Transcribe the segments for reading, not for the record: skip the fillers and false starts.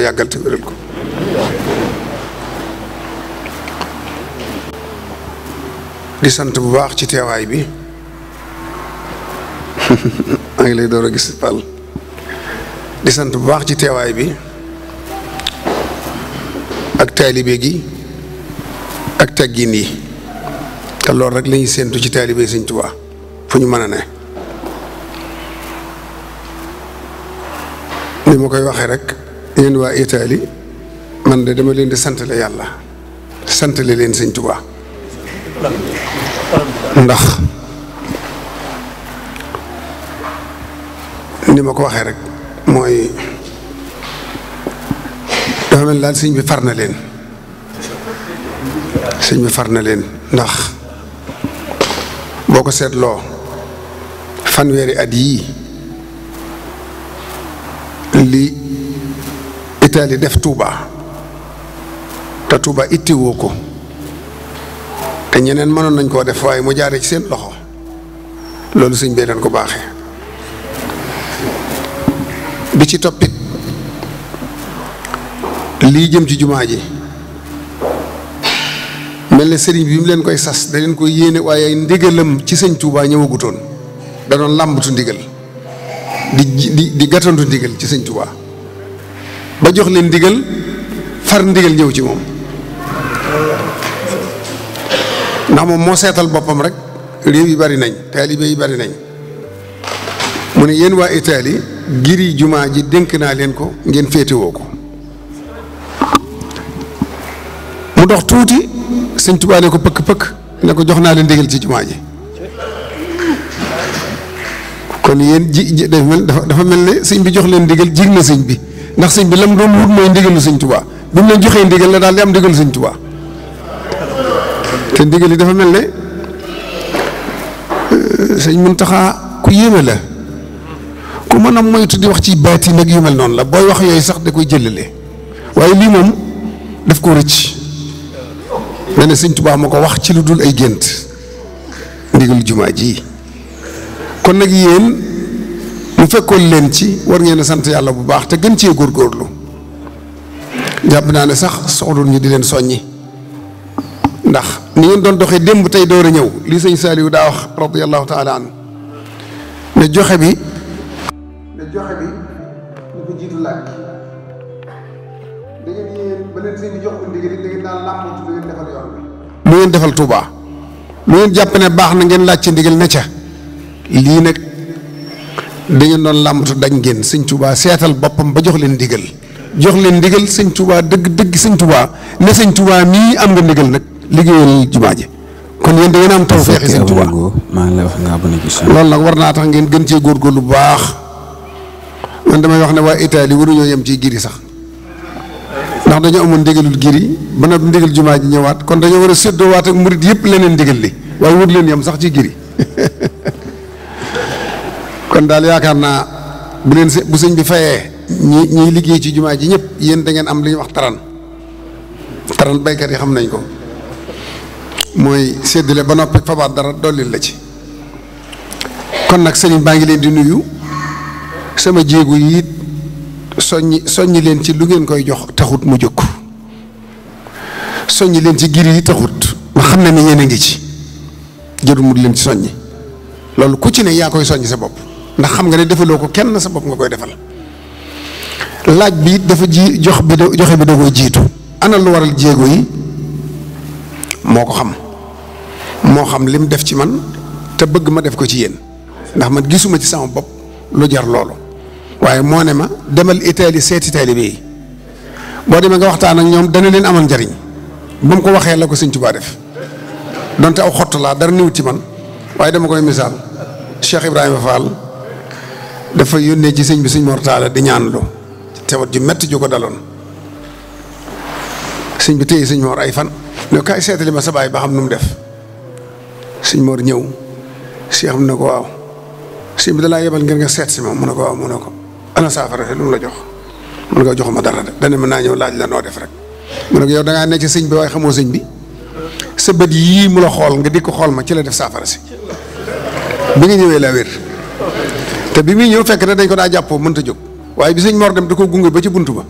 yàggal te wéral ko. di sant bu baax ci teewaay bi maa ngi lay door a gis Pall di sant bu baax ci teewaay bi ak taalibe gi ak teggin yi te loolu rek lañuy séentu ci taalibe Sëñ Tuubaa fu ñu mën a ne. ni ma koy waxee rek yéen waa Italie man de dama leen di santale yàlla santale leen Sëñ Tuubaa ndax ni ma ko waxee rek mooy dafa mel daal sëñ bi far na leen ndax boo ko seetloo fanweeri at yii li Italie def Touba te Touba ittiwoo ko te ñeneen mënoon nañ koo def waaye mu jaaree ci seen loxo loolu sëñ bee leen ko baaxee. bi ci toppit lii jëm ci jumaa ji mel ne sëriñ bi mu leen koy sas da leen koy yéene waaye ndigalam ci sëñ Touba ñëwagutoon da doon làmbatu ndigal di gàttandu ndigal ci sëñ Touba ba jox leen ndigal far ndigal ñëw ci moom ndax moom moo seetal boppam rek réew yi bari nañ taalibe yi bari nañ mu ne yéen waa Italie giri jumaa ji dénk naa leen ko ngeen féetewoo ko mu dox tuuti sëñ Touba ne ko pëkk ne ko jox naa leen ndigal ci jumaa ji kon yéen dafa mel ne sëñ bi jox leen ndigal jig na sëñ bi ndax sëñ bi lam doon wut mooy ndigalu sëñ Touba bi mu leen joxee ndigal la daal di am ndigalu sëñ Touba te ndigal yi dafa mel ne sëñ Muntaxa ku yéeme la ku mën a moytu di wax ci baati nag yu mel noonu la booy wax yooyu sax da koy jëlale waaye lii moom daf ko rëcc mel ne sëñ Touba ma ko wax ci lu dul ay gént ndigalu jumaa ji kon nag yéen mu fekkoon leen ci war ngeen a sant yàlla bu baax te gën cee góorgóorlu jàpp naa ne sax soxlul ñu di leen soññi ndax ni ngeen doon doxee démb tey door a ñëw lii sëñ Saliou daa wax radiyallahu taala anhu ne joxe bi ñu ko jiitu laaj da ngeen yéen ba leen sëñ bi jox ko ndigal da ngeen daan làmbatu da ngeen defal yoon bi lu ngeen defal Touba lu ngeen jàpp ne baax na ngeen laaj ci ndigal ne ca lii nag da ngeen doon làmbatu dañ ngeen sëñ Touba seetal boppam ba jox leen ndigal sëñ Touba dëgg sëñ Touba ne sëñ Touba mii am nga ndigal nag liggéeyal jumaa ji kon yéen da ngeen am tawfeexi sëñ Touba loolu nag war naa tax ngeen gën cee góorgóorlu bu baax man damay wax ne waa Italie waruñoo yem ci giri sax ndax dañoo amoon ndigalul giri ba nag ndigal jumaa ji ñëwaat kon dañoo war a séddoowaat ak murit yëpp leneen ndigal li waaye wut leen yem sax ci giri kon daal yaakaar naa bu sëñ bi fayee ñiy liggéey ci jumaa ji ñëpp yéen da ngeen am li ñuy wax taran baykat yi xam nañ ko mooy séddale ba noppi fabaat dara dollil la ci kon nag sëriñ baa ngi leen di nuyu sama jéegu yi soññi leen ci lu ngeen koy jox taxut mu jóg soññi leen ci giri yi taxut ma xam ne ni yéen a ngi ci jëru mu leen ci soññi loolu ku ci ne yaa koy soññi sa bopp ndax xam nga ne defaloo ko kenn sa bopp nga koy defal laaj bi it dafa joxe bi da koy jiitu ana lu waral jéego yi moo ko xam moo xam lim def ci man te bëgg ma def ko ci yéen ndax man gisuma ci sama bopp lu jar loolu waaye moo ne ma demal Italie seeti taalibe yi boo demee nga waxtaan ak ñoom dana leen amal njariñ ba mu ko waxee la ko sëñ Tuubaa def donte aw xott laa dara niwut ci man waaye dama koy misaal Cheikh Ibrahima Fall dafa yónnee ci sëñ bi sëñ Mor Talla di ñaanlu tewat ju metti ju ko daloon sëñ bi téye sëñ Mor ay fan ne kaay seetali ma sa baay ba xam nu mu def sëñ Mor ñëw Cheikh mu ne ko waaw sëñ bi dalaa yebal ngir nga seet si moom mu ne ko waaw mu ne ko ana saafara lu mu la jox mu ne ko joxuma dara de dana mën naa ñëw laaj la noo def rek mu ne ko yow da ngaa nekk ci sëñ bi waaye xamoo sëñ bi sa bët yii mu la xool nga di ko xool ma ci la def saafara si bi nga ñëwee la wér te bi muy ñëw fekk na dañ ko daa jàppoo mënta jóg waaye bi sëñ Mor dem da ko gunge ba ci buntu ba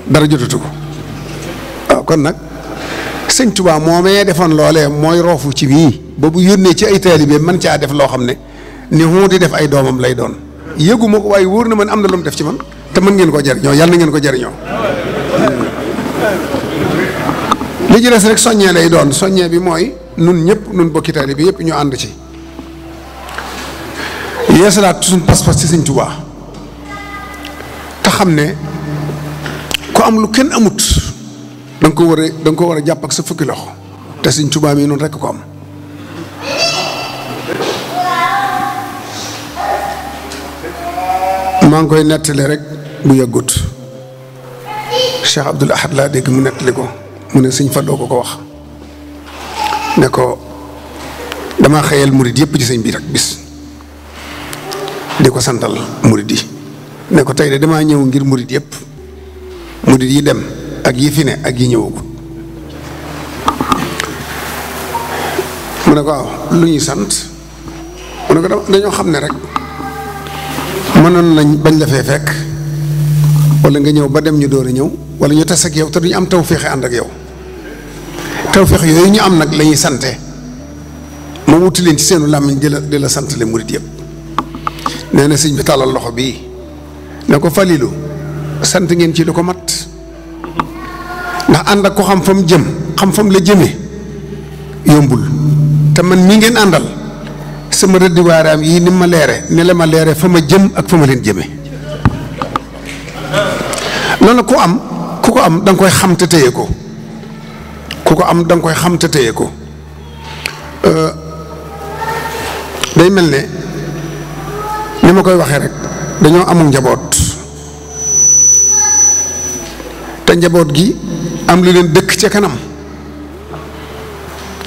dara jotatu ko waaw. kon nag sëñ Tuubaa moomee defoon loolee mooy roofu ci bii ba bu yónnee ci ay taalibe man caa def loo xam ne ni mu di def ay doomam lay doon yëguma ko waaye wóor na man am na lu mu def ci man te mën ngeen ko jariñoo yàlla na ngeen ko jariñoo. li ci des rek soññee lay doon soññee bi mooy nun ñëpp nun bokki taalibe bi yëpp ñu ànd ci yeesalaat suñ pas-pas ci sëñ Tuubaa te xam ne ku am lu kenn amut da nga ko war a jàpp ak sa fukki loxo te sëñ Tuubaa mi noonu rekk ko am. maa ngi koy nettali rek bu yàggut Cheikh Abdoul Ahad laa dégg mu nettali ko mu ne sëñ Fadoo ko wax ne ko damaa xëyal murid yëpp ci sëñ bi rek bis di ko santal murid yi ne ko tey de damaa ñëw ngir murid yëpp murid yi dem ak yi fi ne ak yi ñëwagul mu ne ko waaw lu ñuy sant mu ne ko dañoo xam ne rek mënoon nañ bañ la fee fekk wala nga ñëw ba dem ñu door a ñëw wala ñu tas ak yow te duñu am tawféex ànd ak yow tawféex yooyu ñu am nag la ñuy sante ma wuti leen ci seenu làmmiñ di la santale murit yëpp. nee na sëñ bi tàllal loxo bii ne ko Falilu sant ngeen ci lu ko mat ndax ànd ak ko xam fa mu jëm xam fa mu la jëmee yombul te man mii ngeen àndal sama rëddi waaraam yii ni ma leere ni la ma leere fa ma jëm ak fa ma leen jëme loolu ku ko am da nga koy xam te téye ko ku ko am da nga koy xam te téye ko day mel ne ni ma koy waxee rek dañoo amul njaboot te njaboot gi am lu leen dëkk ca kanam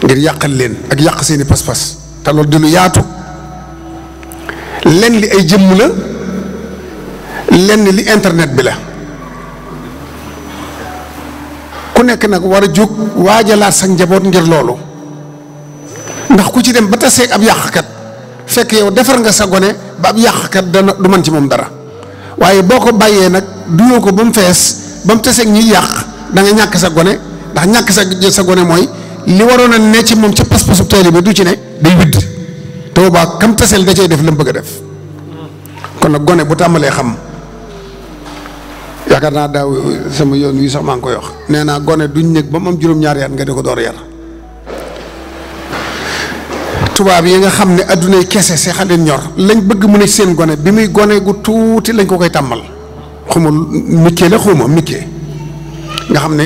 ngir yàqal leen ak yàq seeni pas-pas te loolu di lu yaatu lenn li ay jëmm la lenn li internet bi la ku nekk nag war a jóg waajalaat sa njaboot ngir loolu ndax ku ci dem ba taseeg ab yàqkat fekk yow defar nga sa gone ba ab yàqkat dana du mën ci moom dara waaye boo ko bàyyee nag duyoo ko ba mu fees ba mu taseeg ñuy yàq da nga ñàkk sa gone ndax ñàkk sa gone mooy li waroon a ne ci moom ca pas-pasu taalibe du ci ne day widd te boobaa kam taseel da cay def la mu bëgg a def kon nag gone bu tàmbalee xam yaakaar naa daaw sama yoon wi sax maa ngi koy wax nee naa gone duñ nekk ba mu am juróom-ñaari at nga di ko door yar tubaab yi nga xam ne addunay kese see xaleen ñor lañ bëgg mu ne seen gone bi muy gone gu tuuti lañ ko koy tàmmal xuma mikkee la xuma mikkee nga xam ne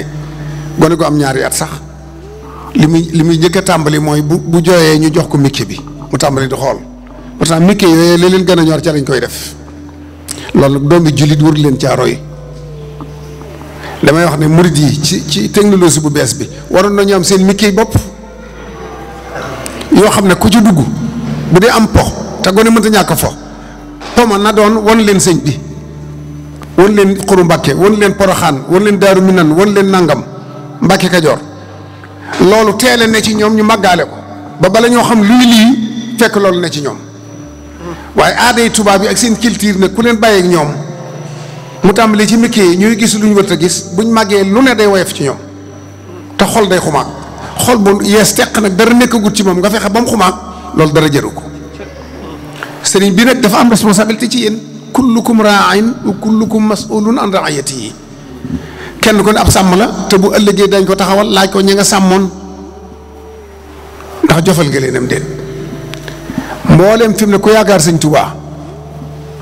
gone gu am ñaari at sax li muy njëkk a tàmbali mooy bu jooyee ñu jox ko mikke bi mu tàmbali di xool pourtant mikke yooyu li leen gën a ñor ca lañ koy def loolu nag doomi jullit wër leen caa roy damay wax ne murid yi ci technologie bu bees bi waroon nañu am seen mikke bopp yoo xam ne ku ci dugg bu dee am po te gone mënta ñàkk fo poma na doon won leen sëñ bi won leen xuru Mbàkke won leen Poroxaan won leen Daaru Minan won leen nangam Mbàkke Kajoor loolu teele ne ci ñoom ñu màggaale ko ba bala ñoo xam lu lii fekk loolu ne ci ñoom waaye aaday tubaab yi ak seen culture ne ku leen bàyyeek ñoom mu tàmbali ci mikkee yi ñuy gis lu ñu wër a gis buñ màggee lu ne day woyof ci ñoom te xol day xumaag xol bu yees teq nag dara nekkagut ci moom nga fexe ba mu xumaag loolu dara jëru ko sëriñ bi nag dafa am responsabilité ci yéen kullukum raain wa kullukum masulun an raayatihi kenn ko ne ab sàmm la te bu ëllëgee dañ ko taxawal laaj ko ñi nga sàmmoon ndax jofal nga leenam déet mbooleem fi mu ne ku yaakaar sëñ Tuubaa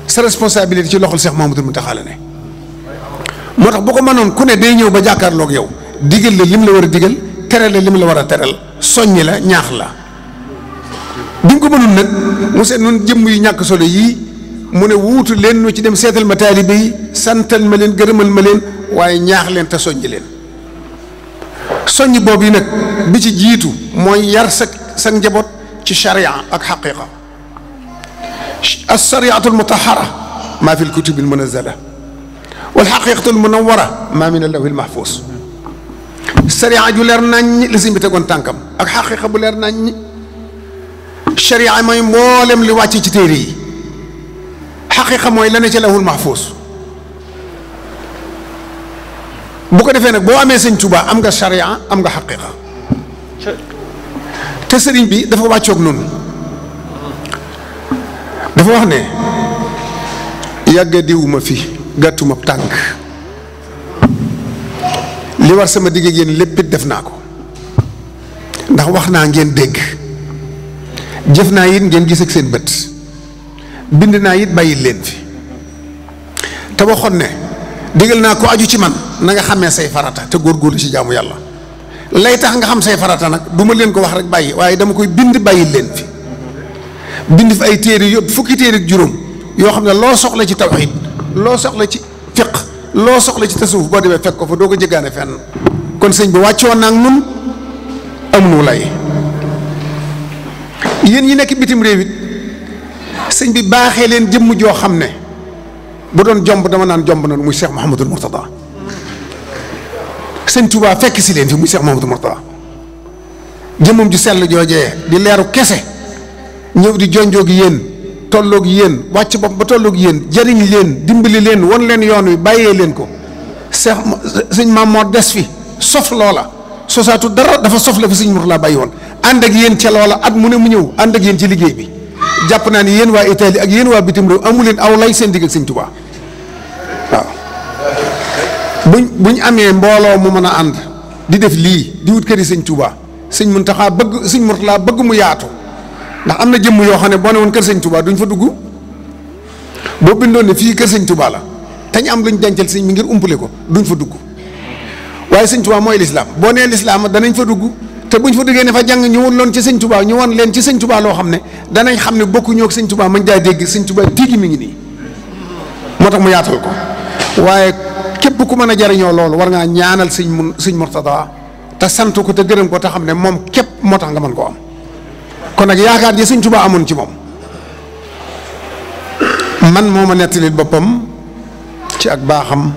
sa responsabilité ci loxol Cheikh Mamadou Mountakha la ne moo tax bu ko mënoon ku ne day ñëw ba jàkkaarloog yow digal la lim la war a digal teral la lim la war a teral soññi la ñaax la bi nga ko mënul nag mu seet noonu jëmm yu ñàkk solo yii mu ne wuutu leen nu ci dem seetal ma taalibe yi santal ma leen gërëmal ma leen waaye ñaax leen te soññi leen soññi boobu yi nag bi ci jiitu mooy yar sa njaboot ci sharia ak xaqiqa as-shariatul mutahhara maa fi al-kutubil munazzala wal xaqiqatul munawwara maa min al-lawhil mahfuus sharia ju leer naññ li si bi tegoon tànkam ak xaqiqa bu leer naññ sharia mooy mboolem li wàcc ci téere yi xaqiqa mooy la ne ci lawhul mahfuus bu ko defee nag boo amee sëñ Tuubaa am nga charia am nga xaqiqa te sëriñ bi dafa wàccoog noonu dafa wax ne yàgga diwuma fi gàttuma tànk li war sama digg ak yéen lépp it def naa ko ndax wax naa ngeen dégg jëf naa it ngeen gis ak seen bët bind naa it bàyyil leen fi te waxoon ne digal naa ko aju ci man na nga xamee say farata te góorgóorlu ci jaamu yàlla lay tax nga xam say farata nag du ma leen ko wax rek bàyyi waaye dama koy bind bàyyil leen fi bind fi ay téere yëpp fukki téere ak juróom yoo xam ne loo soxla ci tawxiid loo soxla ci fiq loo soxla ci tasawuf boo demee fekk ko fa doo ko jëggaane fenn kon sëñ bi wàccoon naa ak nun amuñu lay yéen ñi nekk bitim réew it sëñ bi baaxee leen jëmm joo xam ne bu doon jomb dama naan jomb na muy Cheikh Mouhamadul Mourtada sëñ Touba fekk si leen fi muy Cheikh Mouhamadul Mourtada jëmmam ju sell joojee di leeru kese ñëw di jonjoog yéen tolloog yéen wàcc bopp ba tolloog yéen jariñ leen dimbali leen won leen yoon wi bàyyee leen ko Cheikh sëñ Maam moo des fi sof loola sosaatu dara dafa sof la fi sëñ Mourtada bàyyi woon ànd ak yéen ca loola at mu ne mu ñëw ànd ak yéen ci liggéey bi jàpp naa ni yéen waa Italie ak yéen waa bitim réew amu leen aw lay seen digg ak sëñ Touba waaw buñ amee mbooloo mu mën a ànd di def lii di wut këri sëñ Touba sëñ Muntaxa bëgg sëñ Mourtada bëgg mu yaatu ndax am na jëmm yoo xam ne boo ne woon kër sëñ Touba duñ fa dugg boo bindoon ne fii kër sëñ Touba la te ñu am luñ dencal sëñ mi ngir umpale ko duñ fa dugg waaye sëñ Touba mooy lislaam boo nee lislaam danañ fa dugg te buñ fa duggee ne fa jàng ñu woon loon ci sëñ Touba ñu woon leen ci sëñ Touba loo xam ne danañ xam ne bokku ñoo ak sëñ Touba mañ daa dégg sëñ Touba tigi mi ngi nii moo tax mu yaatal ko waaye képp ku mën a jariñoo loolu war ngaa ñaanal sëñ Mourtada te sant ko te gërëm ko te xam ne moom képp moo tax nga mën koo am kon nag yaakaar ji sëñ Touba amoon ci moom man moo ma nettalil boppam ci ak baaxam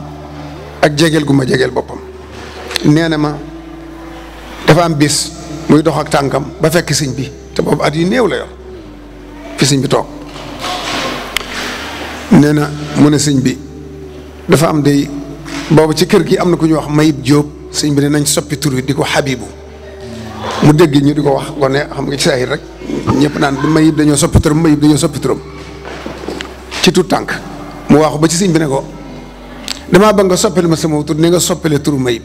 ak jegeel gu ma jegeel boppam nee na ma dafa am bis muy dox ak tànkam ba fekk sëñ bi te boobu at yu néew la yor fi sëñ bi toog nee na mu ne sëñ bi dafa am day boobu ci kër gi am na ku ñuy wax Mayib Jóob sëñ bi ne nañ soppi tur wi di ko Habibu mu dégg ñu di ko wax gone xam nga ci saahir rek ñëpp naan bi Mayib dañoo soppi turam Mayib dañoo soppi turam ci tut tànk mu waaxu ba ci sëñ bi ne ko damaa bëgg nga soppil ma sama tur ni nga soppile turu Mayib